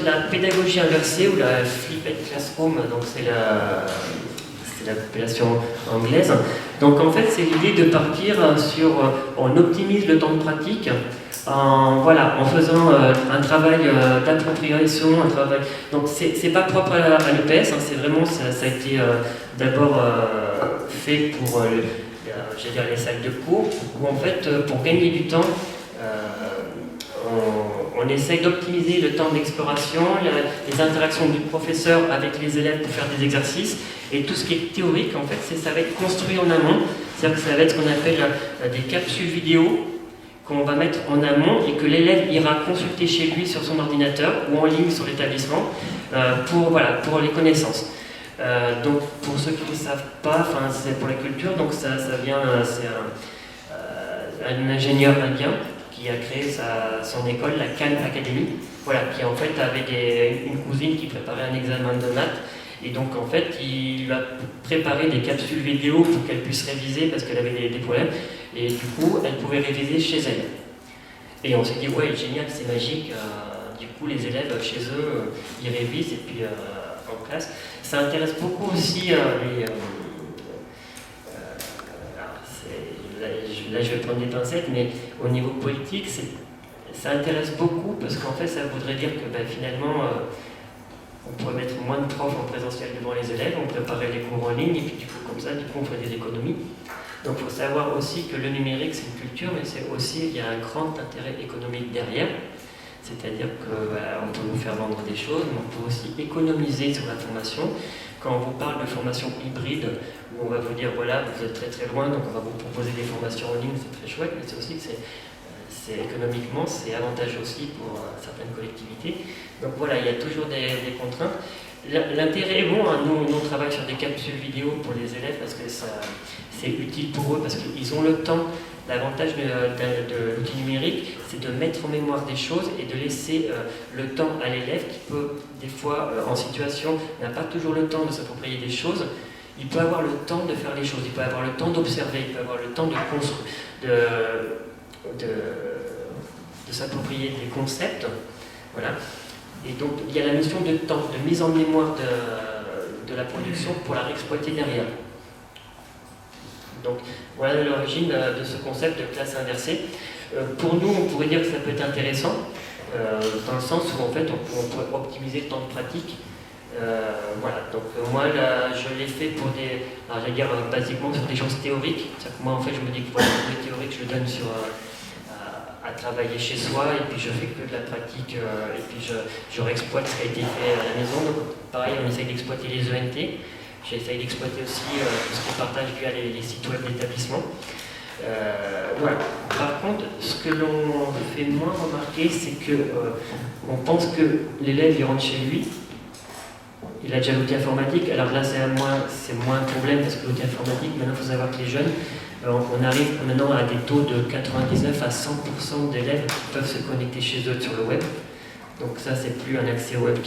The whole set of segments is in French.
la pédagogie inversée ou la flipped classroom, donc c'est l'appellation anglaise. Donc en fait, c'est l'idée de partir sur, on optimise le temps de pratique en faisant un travail d'appropriation, un travail. Donc c'est pas propre à l'EPS, hein, c'est vraiment ça a été d'abord fait pour j'allais dire les salles de cours, où en fait pour gagner du temps, on essaye d'optimiser le temps d'exploration, les interactions du professeur avec les élèves pour faire des exercices, et tout ce qui est théorique, en fait, ça va être construit en amont, c'est-à-dire que ça va être ce qu'on appelle des capsules vidéo qu'on va mettre en amont et que l'élève ira consulter chez lui sur son ordinateur ou en ligne sur l'établissement pour les connaissances. Donc pour ceux qui ne savent pas, c'est pour la culture, donc ça vient, c'est un ingénieur indien qui a créé son école, la Khan Academy, qui en fait avait une cousine qui préparait un examen de maths, et donc en fait il lui a préparé des capsules vidéo pour qu'elle puisse réviser parce qu'elle avait des problèmes, et du coup elle pouvait réviser chez elle. Et on s'est dit ouais génial, c'est magique, du coup les élèves chez eux ils révisent et puis en classe. Ça intéresse beaucoup aussi là je vais prendre des pincettes, mais au niveau politique, ça intéresse beaucoup parce qu'en fait ça voudrait dire que finalement on pourrait mettre moins de profs en présentiel devant les élèves, on préparait les cours en ligne et puis du coup comme ça on ferait des économies. Donc il faut savoir aussi que le numérique c'est une culture, mais c'est aussi, il y a un grand intérêt économique derrière. C'est-à-dire qu'on peut vous faire vendre des choses, mais on peut aussi économiser sur la formation. Quand on vous parle de formation hybride, où on va vous dire voilà, vous êtes très très loin, donc on va vous proposer des formations en ligne, c'est très chouette, mais c'est aussi que économiquement, c'est avantageux aussi pour certaines collectivités. Donc voilà, il y a toujours des contraintes. L'intérêt est bon, hein, nous on travaille sur des capsules vidéo pour les élèves parce que c'est utile pour eux, parce qu'ils ont le temps. L'avantage de l'outil numérique, c'est de mettre en mémoire des choses et de laisser le temps à l'élève qui peut, des fois, en situation, n'a pas toujours le temps de s'approprier des choses. Il peut avoir le temps de faire les choses, il peut avoir le temps d'observer, il peut avoir le temps de s'approprier des concepts. Voilà. Et donc, il y a la notion de temps, de mise en mémoire de la production pour la réexploiter derrière. Donc voilà l'origine de ce concept de classe inversée. Pour nous, on pourrait dire que ça peut être intéressant, dans le sens où en fait on pourrait optimiser le temps de pratique. Donc moi là, je l'ai fait pour basiquement sur des choses théoriques. C'est-à-dire que moi en fait je me dis que les théoriques je le donne à travailler chez soi et puis je fais que de la pratique et puis je réexploite ce qui a été fait à la maison. Donc pareil, on essaye d'exploiter les ENT. J'essaye d'exploiter aussi tout ce qu'on partage via les sites web d'établissement. Par contre, ce que l'on fait moins remarquer, c'est qu'on pense que l'élève il rentre chez lui, il a déjà l'outil informatique, alors là c'est moins un problème parce que l'outil informatique, maintenant il faut savoir que les jeunes, on arrive maintenant à des taux de 99 à 100% d'élèves qui peuvent se connecter chez eux sur le web. Donc ça c'est plus un accès au web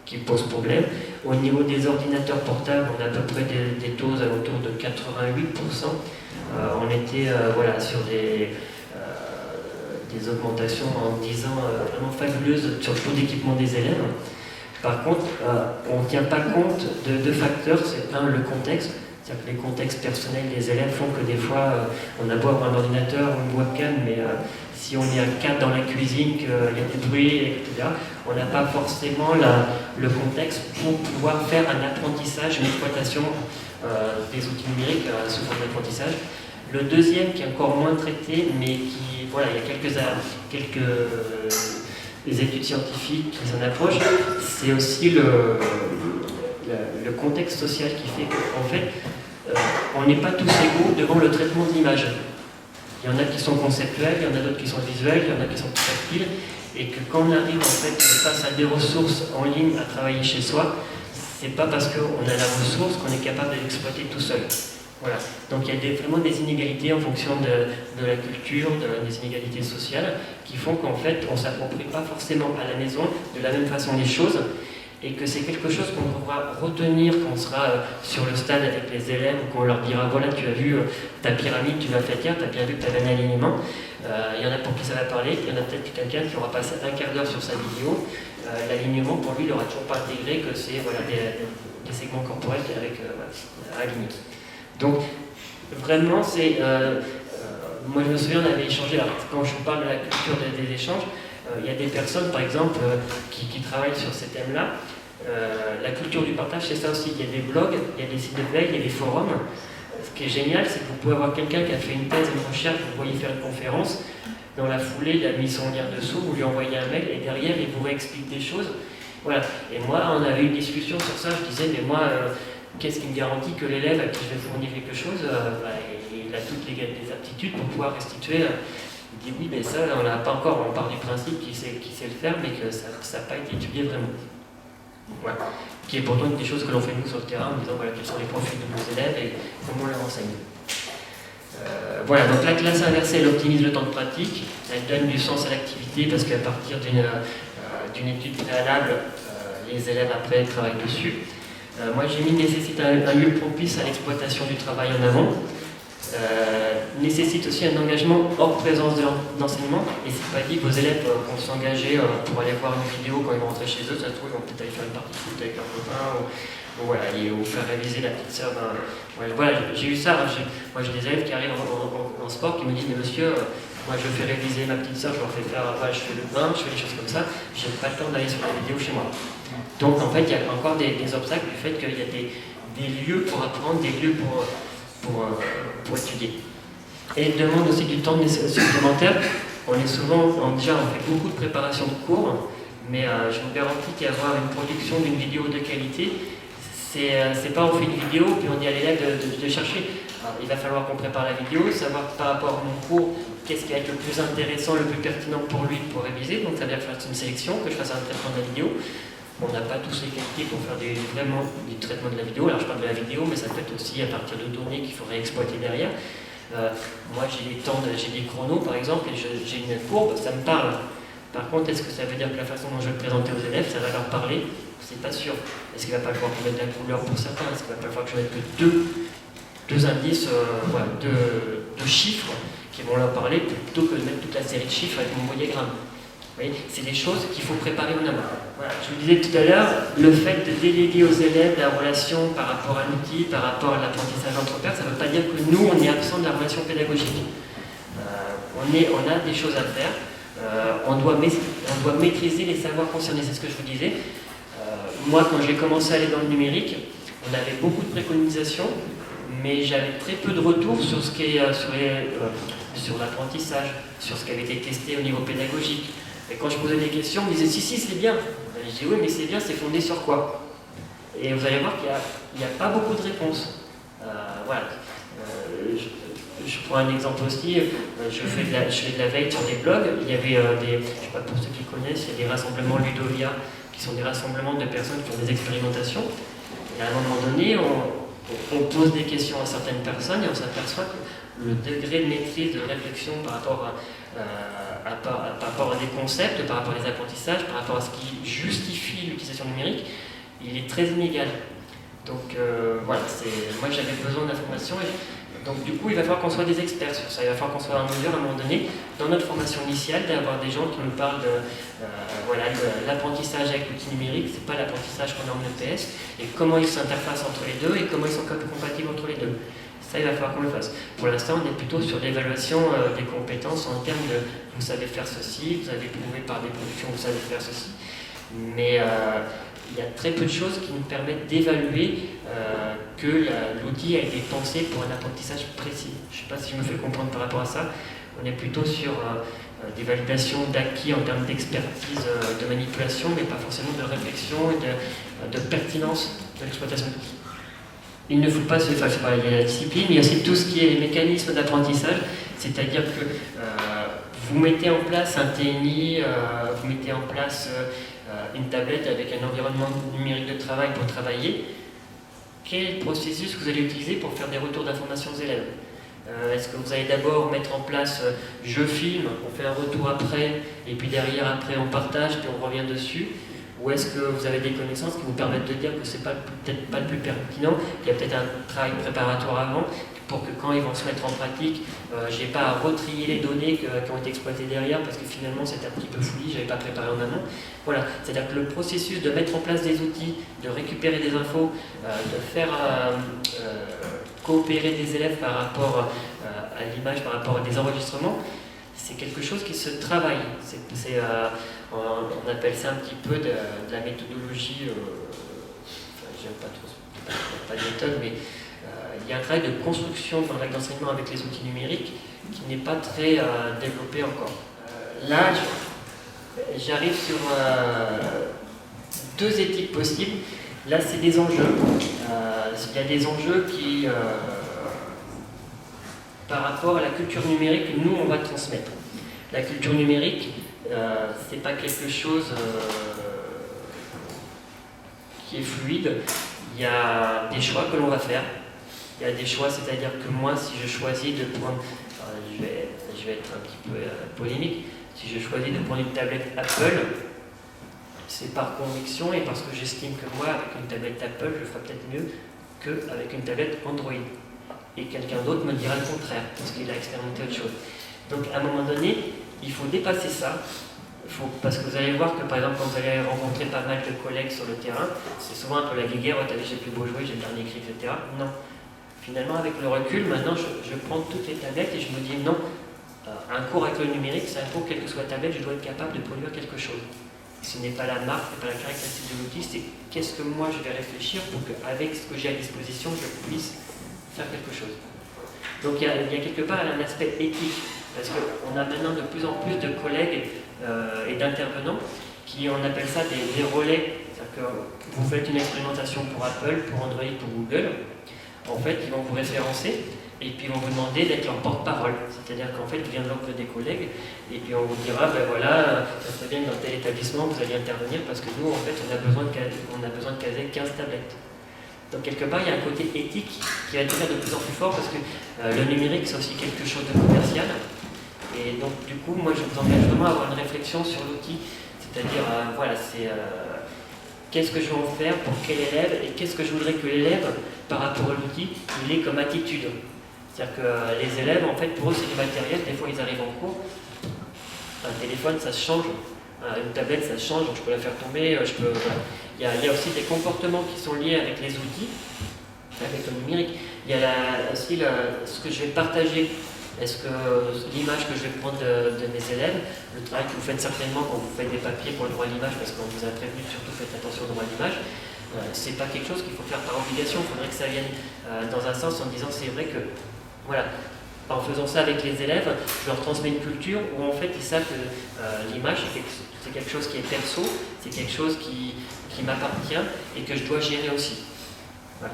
qui pose problème. Au niveau des ordinateurs portables, on a à peu près des taux alentours de 88%. On était sur des augmentations en 10 ans vraiment fabuleuses sur le taux d'équipement des élèves. Par contre, on ne tient pas compte de deux facteurs. C'est un, le contexte. C'est-à-dire que les contextes personnels des élèves font que des fois, on a beau avoir un ordinateur ou une webcam, mais si on est à 4 dans la cuisine, qu'il y a des bruits, etc., on n'a pas forcément le contexte pour pouvoir faire un apprentissage, une exploitation des outils numériques sous forme d'apprentissage. Le deuxième, qui est encore moins traité, mais qui, il y a quelques études scientifiques qui s'en approchent, c'est aussi le contexte social qui fait qu'en fait, on n'est pas tous égaux devant le traitement d'image. Il y en a qui sont conceptuels, il y en a d'autres qui sont visuels, il y en a qui sont tactiles, et que quand on arrive en fait face à des ressources en ligne à travailler chez soi, c'est pas parce qu'on a la ressource qu'on est capable de l'exploiter tout seul. Voilà. Donc il y a vraiment des inégalités en fonction de la culture, des inégalités sociales, qui font qu'en fait on ne s'approprie pas forcément à la maison de la même façon les choses. et que c'est quelque chose qu'on devra retenir quand on sera sur le stade avec les élèves, ou qu'on leur dira voilà, tu as vu ta pyramide, tu l'as faite hier, tu as bien vu que tu avais un alignement. Il y en a pour qui ça va parler, il y en a peut-être quelqu'un qui aura passé un quart d'heure sur sa vidéo. L'alignement, pour lui, il n'aura toujours pas intégré que c'est voilà, des segments corporels avec alignés. Donc, vraiment, c'est. Moi, je me souviens, on avait échangé, alors, quand je vous parle de la culture des échanges, il y a des personnes, par exemple, qui travaillent sur ces thèmes-là. La culture du partage, c'est ça aussi. Il y a des blogs, il y a des sites de veille, il y a des forums. Ce qui est génial, c'est que vous pouvez avoir quelqu'un qui a fait une thèse, une recherche, vous voyez faire une conférence. Dans la foulée, il a mis son lien dessous, vous lui envoyez un mail, et derrière, il vous réexplique des choses. Voilà. Et moi, on avait eu une discussion sur ça. Je disais, mais moi, qu'est-ce qui me garantit que l'élève à qui je vais fournir quelque chose, il a toutes les aptitudes pour pouvoir restituer. Il dit oui, mais ça, on n'a pas encore, on part du principe qu'il sait le faire, mais que ça n'a pas été étudié vraiment. Voilà. Qui est pourtant une des choses que l'on fait nous sur le terrain, en disant voilà, quels sont les profils de nos élèves et comment on leur enseigne. Voilà, donc la classe inversée, elle optimise le temps de pratique, elle donne du sens à l'activité parce qu'à partir d'une étude préalable, les élèves après travaillent dessus. Moi j'ai mis nécessite un lieu propice à l'exploitation du travail en amont. Nécessite aussi un engagement hors présence d'enseignement, et c'est pas dit que vos élèves vont s'engager pour aller voir une vidéo quand ils vont rentrer chez eux, ça se trouve ils vont peut-être aller faire une partie de foot avec leurs copains ou faire réviser la petite sœur. Voilà, j'ai eu ça, moi j'ai des élèves qui arrivent en sport qui me disent mais monsieur, moi je fais réviser ma petite sœur, je leur fais faire, je fais le bain, je fais des choses comme ça, j'ai pas le temps d'aller sur la vidéo chez moi. Donc en fait il y a encore des obstacles du fait qu'il y a des lieux pour apprendre, des lieux pour étudier. Et il demande aussi du temps supplémentaire. On est souvent, déjà on fait beaucoup de préparation de cours, mais je vous garantis qu'avoir une production d'une vidéo de qualité, c'est pas on fait une vidéo puis on dit à l'élève de chercher. Alors, il va falloir qu'on prépare la vidéo, savoir par rapport à mon cours, qu'est-ce qui va être le plus intéressant, le plus pertinent pour lui pour réviser. Donc ça veut dire que je fasse une sélection, que je fasse un traitement de la vidéo. On n'a pas tous les qualités pour faire vraiment des traitements de la vidéo. Alors je parle de la vidéo, mais ça peut être aussi à partir de données qu'il faudrait exploiter derrière. Moi j'ai des chronos par exemple, et j'ai une courbe, ça me parle. Par contre, est-ce que ça veut dire que la façon dont je vais le présenter aux élèves, ça va leur parler? C'est pas sûr. Est-ce qu'il va pas falloir que je mette de la couleur pour certains? Est-ce qu'il va pas falloir que je mette que deux indices, deux chiffres qui vont leur parler, plutôt que de mettre toute la série de chiffres avec mon diagramme? C'est des choses qu'il faut préparer en amont. Voilà, je vous disais tout à l'heure, le fait de déléguer aux élèves la relation par rapport à l'outil, par rapport à l'apprentissage entre pairs, ça ne veut pas dire que nous, on est absent de la relation pédagogique. On a des choses à faire. On doit maîtriser les savoirs concernés, c'est ce que je vous disais. Moi, quand j'ai commencé à aller dans le numérique, on avait beaucoup de préconisations, mais j'avais très peu de retours sur ce qui est sur l'apprentissage, sur ce qui avait été testé au niveau pédagogique. Et quand je posais des questions, on me disait si c'est bien. Je dis oui, mais c'est bien, c'est fondé sur quoi? Et vous allez voir qu'il n'y a pas beaucoup de réponses. Voilà. Je prends un exemple aussi, je fais de la veille sur des blogs. Il y avait je ne sais pas pour ceux qui connaissent, il y a des rassemblements Ludovia, qui sont des rassemblements de personnes qui ont des expérimentations. Et à un moment donné, on pose des questions à certaines personnes et on s'aperçoit que le degré de maîtrise, de réflexion par rapport à des concepts, par rapport à des apprentissages, par rapport à ce qui justifie l'utilisation numérique, il est très inégal. Donc voilà, moi j'avais besoin d'informations. Donc du coup, il va falloir qu'on soit des experts sur ça. Il va falloir qu'on soit en mesure, à un moment donné, dans notre formation initiale, d'avoir des gens qui nous parlent de l'apprentissage avec l'outil numérique. C'est pas l'apprentissage qu'on a en EPS, et comment ils s'interfacent entre les deux, et comment ils sont compatibles entre les deux. Ça, il va falloir qu'on le fasse. Pour l'instant, on est plutôt sur l'évaluation des compétences en termes de vous savez faire ceci, vous avez prouvé par des productions, vous savez faire ceci. Mais il y a très peu de choses qui nous permettent d'évaluer que l'outil a été pensé pour un apprentissage précis. Je ne sais pas si je me fais comprendre par rapport à ça. On est plutôt sur des validations d'acquis en termes d'expertise, de manipulation, mais pas forcément de réflexion et de pertinence de l'exploitation d'outils. Il ne faut pas se faire, il y a la discipline, mais il y a aussi tout ce qui est les mécanismes d'apprentissage, c'est-à-dire que vous mettez en place un TNI, vous mettez en place une tablette avec un environnement numérique de travail pour travailler. Quel processus vous allez utiliser pour faire des retours d'informations aux élèves? Est-ce que vous allez d'abord mettre en place je filme, on fait un retour après, et puis derrière après on partage, puis on revient dessus? Ou est-ce que vous avez des connaissances qui vous permettent de dire que c'est peut-être pas le plus pertinent, qu'il y a peut-être un travail préparatoire avant, pour que quand ils vont se mettre en pratique, j'ai pas à retrier les données qui ont été exploitées derrière, parce que finalement c'était un petit peu fouillis, j'avais pas préparé en amont. Voilà, c'est-à-dire que le processus de mettre en place des outils, de récupérer des infos, de faire coopérer des élèves par rapport à l'image, par rapport à des enregistrements, c'est quelque chose qui se travaille. On appelle ça un petit peu de la méthodologie, j'aime pas trop, pas de méthode, mais il y a un travail de construction dans l'enseignement avec les outils numériques qui n'est pas très développé encore. Là, j'arrive sur deux éthiques possibles. Là, c'est des enjeux. Il y a des enjeux qui, par rapport à la culture numérique que nous, on va transmettre. La culture numérique, c'est pas quelque chose qui est fluide. Il y a des choix que l'on va faire. Il y a des choix, c'est-à-dire que moi, si je choisis de prendre, je vais être un petit peu polémique, si je choisis de prendre une tablette Apple, c'est par conviction et parce que j'estime que moi, avec une tablette Apple, je ferai peut-être mieux qu'avec une tablette Android. Et quelqu'un d'autre me dira le contraire, parce qu'il a expérimenté autre chose. Donc à un moment donné, il faut dépasser ça, parce que vous allez voir que par exemple, quand vous allez rencontrer pas mal de collègues sur le terrain, c'est souvent un peu la guéguerre, t'as vu, j'ai plus beau jouer, j'ai le dernier cri, etc. Non. Finalement, avec le recul, maintenant, je prends toutes les tablettes et je me dis non, un cours avec le numérique, c'est un cours, quelle que soit la tablette, je dois être capable de produire quelque chose. Ce n'est pas la marque, ce n'est pas la caractéristique de l'outil, c'est qu'est-ce que moi je vais réfléchir pour qu'avec ce que j'ai à disposition, je puisse faire quelque chose. Donc il y a quelque part un aspect éthique, parce qu'on a maintenant de plus en plus de collègues et d'intervenants qui, on appelle ça des relais. C'est-à-dire que vous faites une expérimentation pour Apple, pour Android, pour Google. En fait, ils vont vous référencer et puis ils vont vous demander d'être leur porte-parole. C'est-à-dire qu'en fait, ils viennent l'oncle des collègues et puis on vous dira, ben voilà, ça serait bien que dans tel établissement, vous alliez intervenir parce que nous, en fait, on a besoin de caser 15 tablettes. Donc quelque part, il y a un côté éthique qui va devenir de plus en plus fort parce que le numérique, c'est aussi quelque chose de commercial. Et donc du coup, moi, je vous engage vraiment à avoir une réflexion sur l'outil. C'est-à-dire, voilà, c'est... qu'est-ce que je vais en faire pour quel élève et qu'est-ce que je voudrais que l'élève, par rapport à l'outil, il ait comme attitude. C'est-à-dire que les élèves, en fait, pour eux, c'est du matériel. Des fois, ils arrivent en cours. Un téléphone, ça se change. Une tablette, ça se change, donc je peux la faire tomber. Voilà. Il y a aussi des comportements qui sont liés avec les outils, avec le numérique. Il y a aussi ce que je vais partager. Est-ce que l'image que je vais prendre de mes élèves, le travail que vous faites certainement quand vous faites des papiers pour le droit à l'image, parce qu'on vous a prévenu, surtout faites attention au droit à l'image, c'est pas quelque chose qu'il faut faire par obligation. Il faudrait que ça vienne dans un sens en disant c'est vrai que, voilà, en faisant ça avec les élèves, je leur transmets une culture où en fait ils savent que l'image c'est quelque chose qui est perso, c'est quelque chose qui m'appartient et que je dois gérer aussi. Voilà.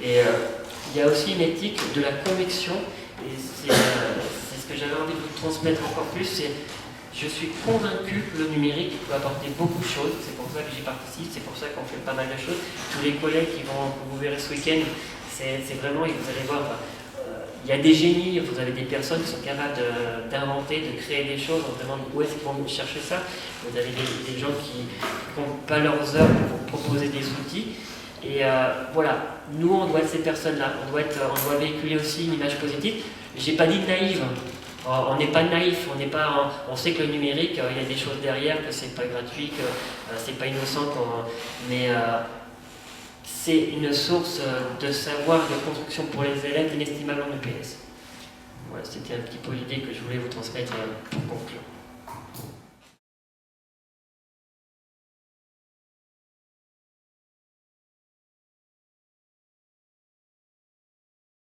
Et il y a aussi une éthique de la conviction. Et c'est ce que j'avais envie de vous transmettre encore plus, c'est je suis convaincu que le numérique peut apporter beaucoup de choses, c'est pour ça que j'y participe, c'est pour ça qu'on fait pas mal de choses. Tous les collègues que vous verrez ce week-end, c'est vraiment, et vous allez voir, il y a des génies, vous avez des personnes qui sont capables d'inventer, de créer des choses, on se demande où est-ce qu'ils vont chercher ça. Vous avez des gens qui n'ont pas leurs heures pour vous proposer des outils. Et voilà, nous on doit être ces personnes-là, on doit véhiculer aussi une image positive. J'ai pas dit naïve, on n'est pas naïf, on sait que le numérique, il y a des choses derrière, que c'est pas gratuit, que c'est pas innocent, mais c'est une source de savoir, de construction pour les élèves inestimable en EPS. Voilà, c'était un petit peu l'idée que je voulais vous transmettre pour conclure.